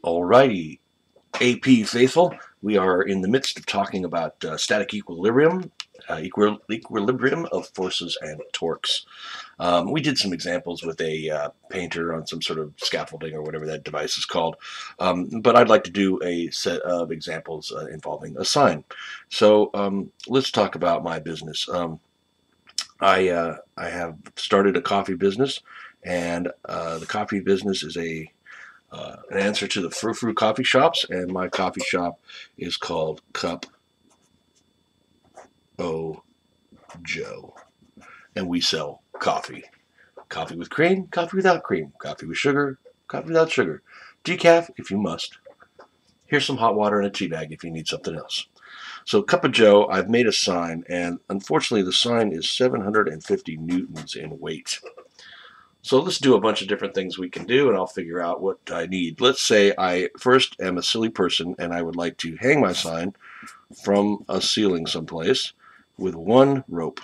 Alrighty, AP faithful, we are in the midst of talking about static equilibrium, equilibrium of forces and torques. We did some examples with a painter on some sort of scaffolding or whatever that device is called, but I'd like to do a set of examples involving a sine. So let's talk about my business. I have started a coffee business, and the coffee business is an answer to the Frou Frou coffee shops, and my coffee shop is called Cup O Joe, and we sell coffee. Coffee with cream, coffee without cream, coffee with sugar, coffee without sugar, decaf if you must. Here's some hot water in a tea bag if you need something else. So Cup of Joe, I've made a sign, and unfortunately the sign is 750 newtons in weight. So let's do a bunch of different things we can do, and I'll figure out what I need. Let's say I first am a silly person, and I would like to hang my sign from a ceiling someplace with one rope.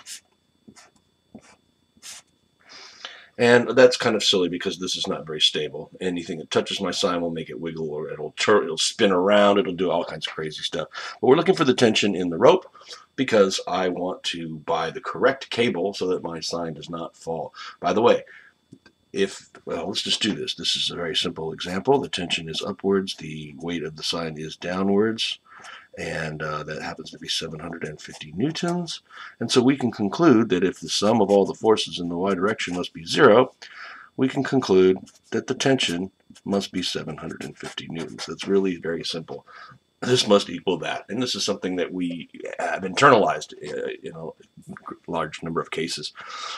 And that's kind of silly because this is not very stable. Anything that touches my sign will make it wiggle, or it'll spin around, it'll do all kinds of crazy stuff. But we're looking for the tension in the rope because I want to buy the correct cable so that my sign does not fall. By the way, let's just do this. This is a very simple example. The tension is upwards, the weight of the sign is downwards, and that happens to be 750 newtons. And so we can conclude that if the sum of all the forces in the y direction must be 0, we can conclude that the tension must be 750 newtons. That's really very simple. This must equal that. And this is something that we have internalized in a large number of cases.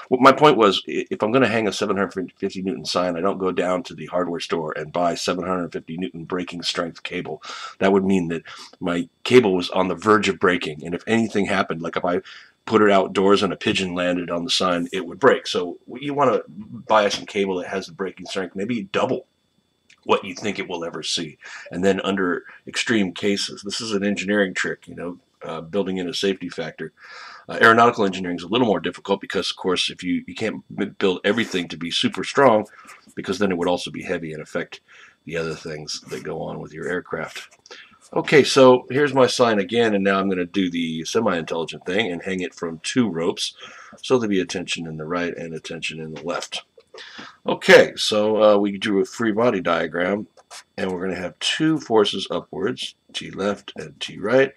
Well, my point was, if I'm going to hang a 750 Newton sign, I don't go down to the hardware store and buy 750 Newton breaking strength cable. That would mean that my cable was on the verge of breaking. And if anything happened, like if I put it outdoors and a pigeon landed on the sign, it would break. So you want to buy some cable that has the breaking strength, maybe double what you think it will ever see. And then under extreme cases, this is an engineering trick, building in a safety factor. Aeronautical engineering is a little more difficult because, of course, if you can't build everything to be super strong, because then it would also be heavy and affect the other things that go on with your aircraft. Okay, so here's my sign again, and now I'm going to do the semi-intelligent thing and hang it from two ropes, so there'll be a tension in the right and a tension in the left. Okay, so we drew a free body diagram, and we're going to have two forces upwards, T left and T right,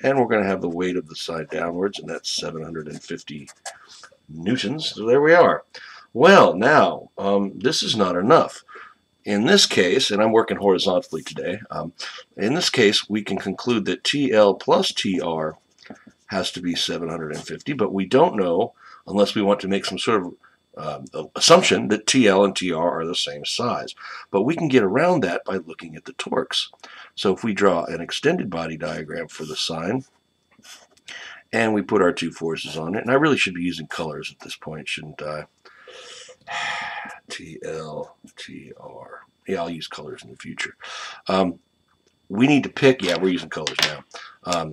and we're going to have the weight of the side downwards, and that's 750 newtons. So there we are. Well, now, this is not enough. In this case, and I'm working horizontally today, in this case, we can conclude that TL plus TR has to be 750, but we don't know, unless we want to make some sort of assumption that TL and TR are the same size. But we can get around that by looking at the torques. So if we draw an extended body diagram for the sign, and we put our two forces on it, and I really should be using colors at this point, shouldn't I? TL, TR. Yeah, I'll use colors in the future. We need to pick, yeah, we're using colors now.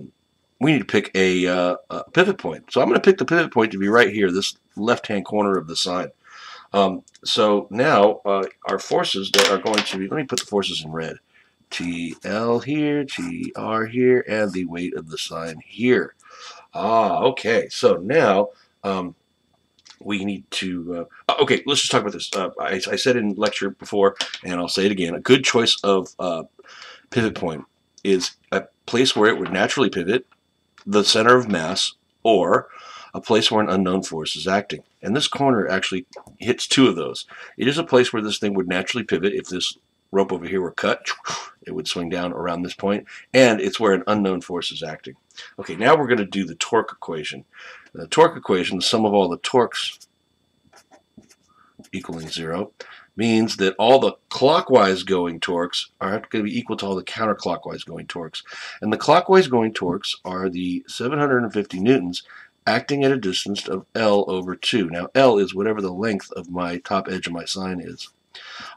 We need to pick a pivot point. So I'm going to pick the pivot point to be right here, this left-hand corner of the sign. So now our forces that are going to be, let me put the forces in red. TL here, TR here, and the weight of the sign here. Okay. So now we need to, okay, let's just talk about this. I said in lecture before, and I'll say it again, a good choice of pivot point is a place where it would naturally pivot, the center of mass, or a place where an unknown force is acting. And this corner actually hits two of those. It is a place where this thing would naturally pivot. If this rope over here were cut, it would swing down around this point, and it's where an unknown force is acting. Okay, now we're going to do the torque equation. The torque equation, the sum of all the torques equaling 0, means that all the clockwise going torques are going to be equal to all the counterclockwise going torques. And the clockwise going torques are the 750 newtons acting at a distance of L over 2. Now, L is whatever the length of my top edge of my sign is.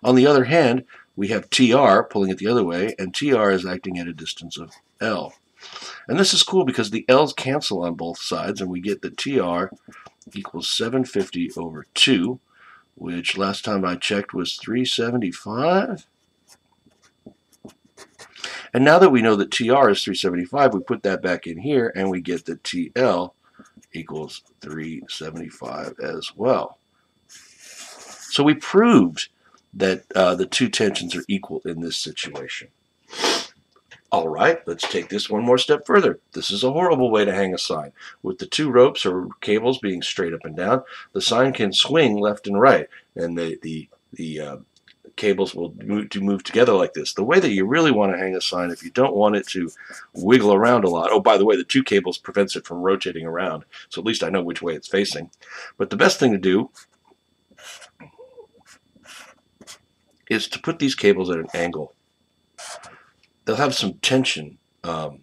On the other hand, we have TR pulling it the other way, and TR is acting at a distance of L. And this is cool because the L's cancel on both sides, and we get that TR equals 750 over 2, which last time I checked was 375. And now that we know that TR is 375, we put that back in here and we get that TL equals 375 as well. So we proved that the two tensions are equal in this situation. All right, let's take this one more step further. This is a horrible way to hang a sign. With the two ropes or cables being straight up and down, the sign can swing left and right, and the cables will move together like this. The way that you really want to hang a sign, if you don't want it to wiggle around a lot, oh, by the way, the two cables prevents it from rotating around, so at least I know which way it's facing. But the best thing to do is to put these cables at an angle. They'll have some tension. So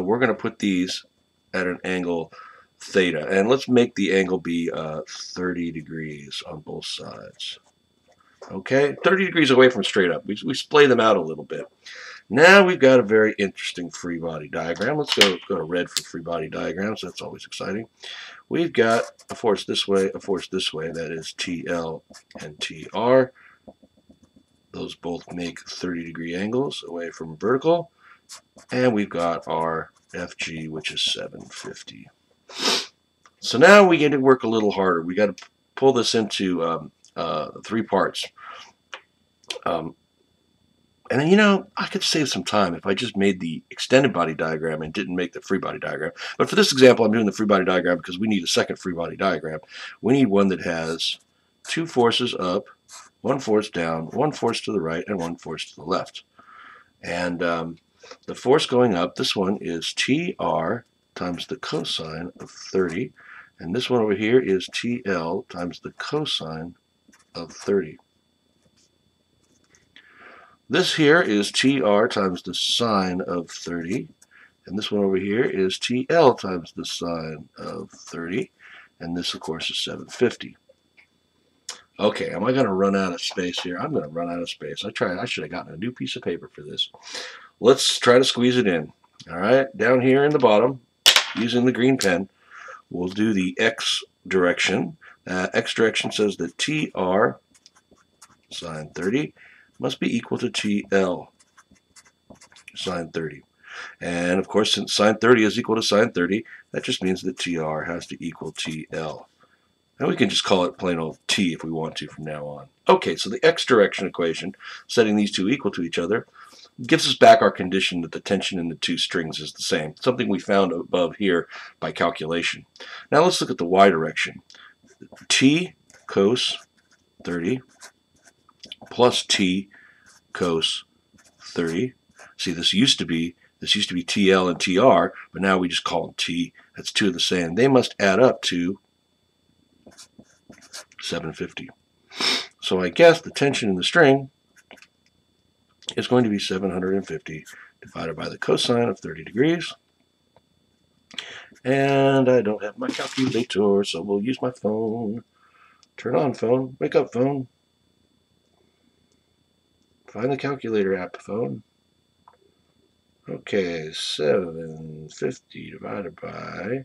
we're going to put these at an angle theta. And let's make the angle be 30 degrees on both sides. Okay, 30 degrees away from straight up. We splay them out a little bit. Now we've got a very interesting free body diagram. Let's go to red for free body diagrams. That's always exciting. We've got a force this way, a force this way. That is TL and TR. Those both make 30-degree angles away from vertical. And we've got our FG, which is 750. So now we get to work a little harder. We got to pull this into 3 parts. And you know, I could save some time if I just made the extended body diagram and didn't make the free body diagram. But for this example, I'm doing the free body diagram because we need a second free body diagram. We need one that has 2 forces up, 1 force down, 1 force to the right, and 1 force to the left. And the force going up, this one is TR times the cosine of 30. And this one over here is TL times the cosine of 30. This here is TR times the sine of 30. And this one over here is TL times the sine of 30. And this, of course, is 750. Okay, am I going to run out of space here? I'm going to run out of space. I should have gotten a new piece of paper for this. Let's try to squeeze it in. All right, down here in the bottom, using the green pen, we'll do the X direction. X direction says that TR sine 30 must be equal to TL sine 30. And of course, since sine 30 is equal to sine 30, that just means that TR has to equal TL. And we can just call it plain old T if we want to from now on. Okay, so the X direction equation, setting these two equal to each other, gives us back our condition that the tension in the two strings is the same, something we found above here by calculation. Now let's look at the Y direction. T cos 30 plus T cos 30. See, this used to be TL and TR, but now we just call them T. That's two of the same. They must add up to 750. So I guess the tension in the string is going to be 750 divided by the cosine of 30 degrees. And I don't have my calculator, so we'll use my phone. Turn on, phone. Wake up, phone. Find the calculator app, phone. Okay, 750 divided by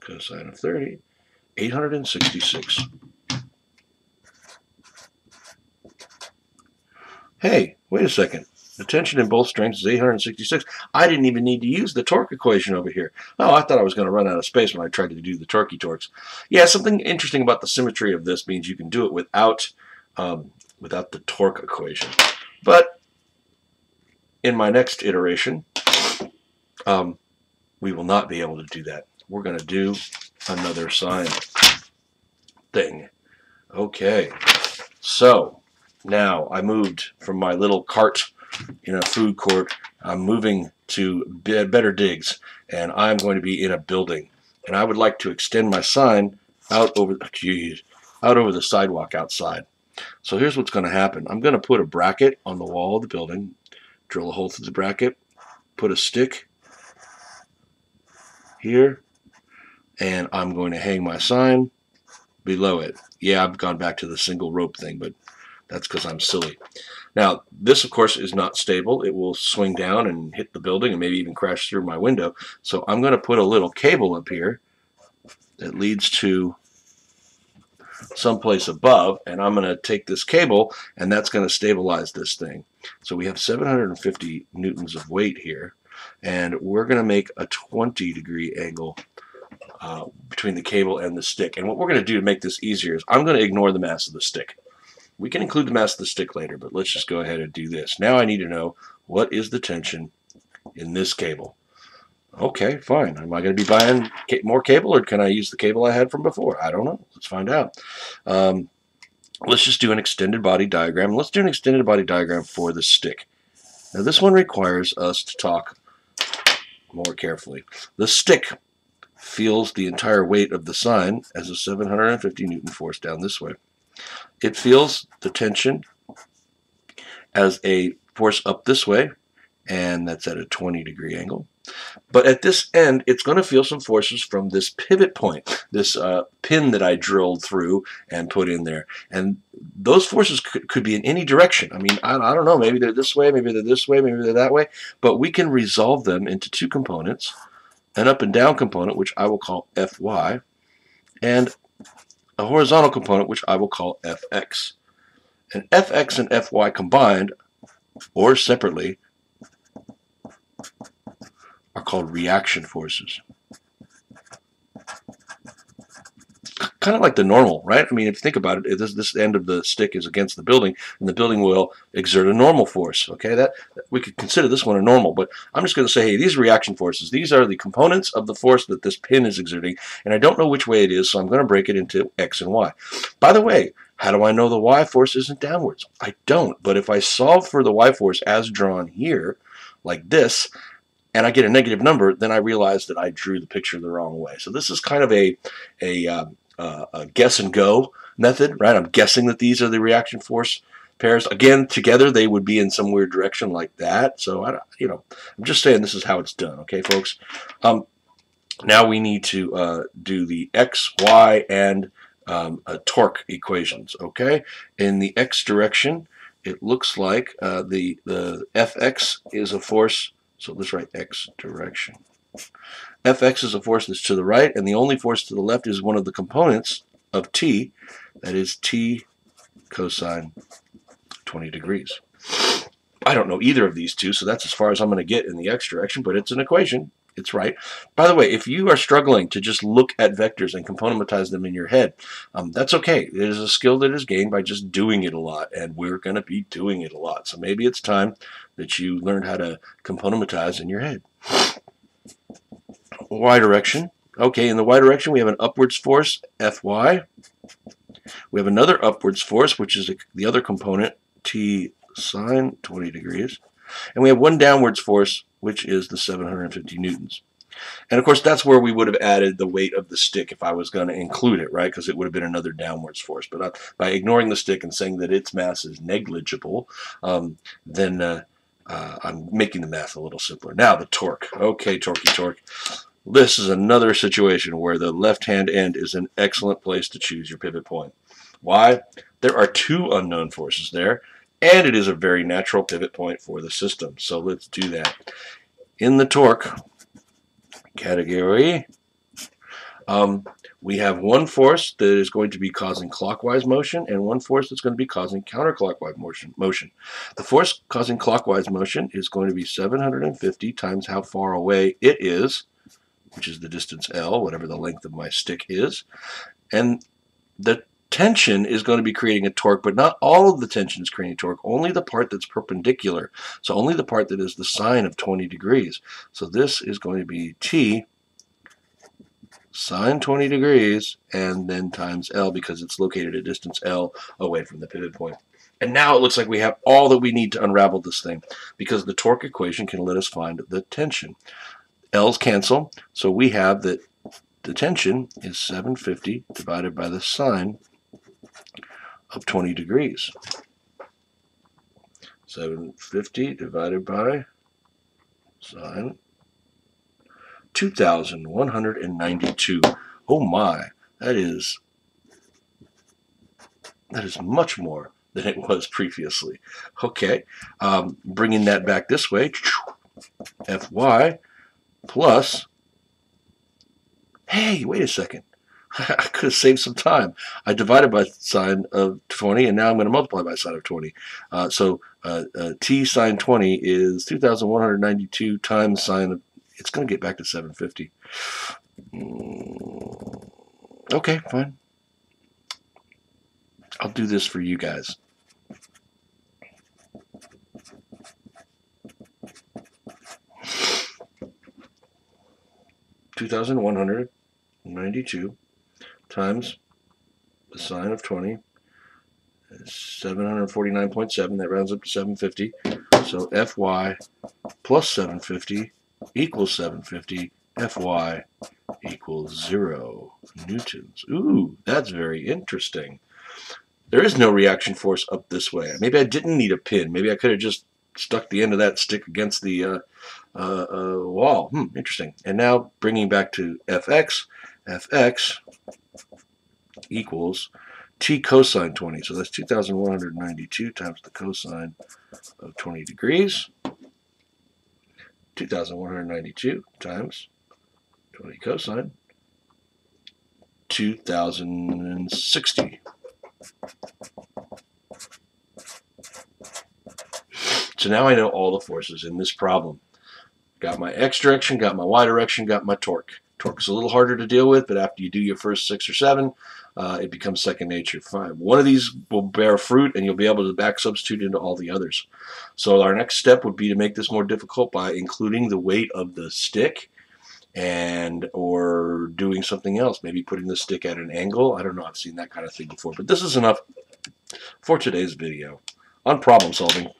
cosine of 30, 866. Hey, wait a second. The tension in both strings is 866. I didn't even need to use the torque equation over here. Oh, I thought I was going to run out of space when I tried to do the torques. Yeah, something interesting about the symmetry of this means you can do it without the torque equation. But in my next iteration, we will not be able to do that. We're going to do another sine thing. Okay, so now I moved from my little cart in a food court. I'm moving to better digs, and I'm going to be in a building. And I would like to extend my sign out over the sidewalk outside. So here's what's going to happen. I'm going to put a bracket on the wall of the building, drill a hole through the bracket, put a stick here, and I'm going to hang my sign below it. Yeah, I've gone back to the single rope thing, but that's because I'm silly. Now, this, of course, is not stable. It will swing down and hit the building and maybe even crash through my window. So I'm going to put a little cable up here that leads to someplace above, and I'm going to take this cable, and that's going to stabilize this thing. So we have 750 newtons of weight here, and we're going to make a 20-degree angle between the cable and the stick. And what we're going to do to make this easier is I'm going to ignore the mass of the stick. We can include the mass of the stick later, but let's just go ahead and do this. Now I need to know, what is the tension in this cable? Okay, fine. Am I going to be buying more cable, or can I use the cable I had from before? I don't know. Let's find out. Let's just do an extended body diagram. Let's do an extended body diagram for the stick. Now this one requires us to talk more carefully. The stick feels the entire weight of the sign as a 750 Newton force down this way. It feels the tension as a force up this way, and that's at a 20-degree angle. But at this end, it's going to feel some forces from this pivot point, this pin that I drilled through and put in there. And those forces could be in any direction. I mean, I don't know, maybe they're this way, maybe they're this way, maybe they're that way. But we can resolve them into two components, an up and down component, which I will call Fy, and a horizontal component, which I will call Fx. And Fx and Fy combined, or separately, are called reaction forces. Kind of like the normal, right? I mean, if you think about it, this end of the stick is against the building, and the building will exert a normal force. Okay, that we could consider this one a normal, but I'm just going to say, hey, these are reaction forces. These are the components of the force that this pin is exerting, and I don't know which way it is, so I'm going to break it into X and Y. By the way, how do I know the Y force isn't downwards? I don't, but if I solve for the Y force as drawn here, like this, and I get a negative number, then I realize that I drew the picture the wrong way. So this is kind of a guess and go method, right? I'm guessing that these are the reaction force pairs. Again, together they would be in some weird direction like that. So I'm just saying this is how it's done, okay, folks? Now we need to do the X, Y, and torque equations, okay? In the X direction, it looks like the Fx is a force. So let's write X direction. Fx is a force that's to the right, and the only force to the left is one of the components of t, that is t cosine 20 degrees. I don't know either of these two, so that's as far as I'm going to get in the X direction, but it's an equation. It's right. By the way, if you are struggling to just look at vectors and componentize them in your head, that's okay. It is a skill that is gained by just doing it a lot, and we're going to be doing it a lot. So maybe it's time that you learn how to componentize in your head. Y direction. Okay, in the Y direction, we have an upwards force, Fy. We have another upwards force, which is the other component, T sine 20 degrees. And we have one downwards force, which is the 750 newtons. And of course, that's where we would have added the weight of the stick if I was going to include it, right? Because it would have been another downwards force. But by ignoring the stick and saying that its mass is negligible, then I'm making the math a little simpler. Now, the torque. Okay, torque. This is another situation where the left-hand end is an excellent place to choose your pivot point. Why? There are two unknown forces there, and it is a very natural pivot point for the system. So let's do that. In the torque category, we have one force that is going to be causing clockwise motion and one force that's going to be causing counterclockwise motion. The force causing clockwise motion is going to be 750 times how far away it is, which is the distance L, whatever the length of my stick is. And the tension is going to be creating a torque, but not all of the tension is creating torque, only the part that's perpendicular. So only the part that is the sine of 20 degrees. So this is going to be T sine 20 degrees and then times L, because it's located at distance L away from the pivot point. And now it looks like we have all that we need to unravel this thing, because the torque equation can let us find the tension. L's cancel, so we have that the tension is 750 divided by the sine of 20 degrees. 750 divided by sine 2,192. Oh my, that is much more than it was previously. Okay, bringing that back this way, Fy plus, hey, wait a second. I could have saved some time. I divided by sine of 20, and now I'm going to multiply by sine of 20. T sine 20 is 2,192 times sine of, it's going to get back to 750. Okay, fine. I'll do this for you guys. $2,192 times the sine of 20 is 749.7. That rounds up to 750. So Fy plus 750 equals 750. Fy equals 0 newtons. Ooh, that's very interesting. There is no reaction force up this way. Maybe I didn't need a pin. Maybe I could have just stuck the end of that stick against the wall. Interesting. And now bringing back to Fx, Fx equals T cosine 20. So that's 2,192 times the cosine of 20 degrees. 2,192 times 20 cosine, 2,060. So now I know all the forces in this problem. Got my x direction, got my y direction, got my torque. Torque is a little harder to deal with, but after you do your first 6 or 7, it becomes second nature. Fine. One of these will bear fruit, and you'll be able to back substitute into all the others. So our next step would be to make this more difficult by including the weight of the stick, and or doing something else, maybe putting the stick at an angle. I don't know, I've seen that kind of thing before, but this is enough for today's video on problem solving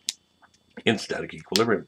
in static equilibrium.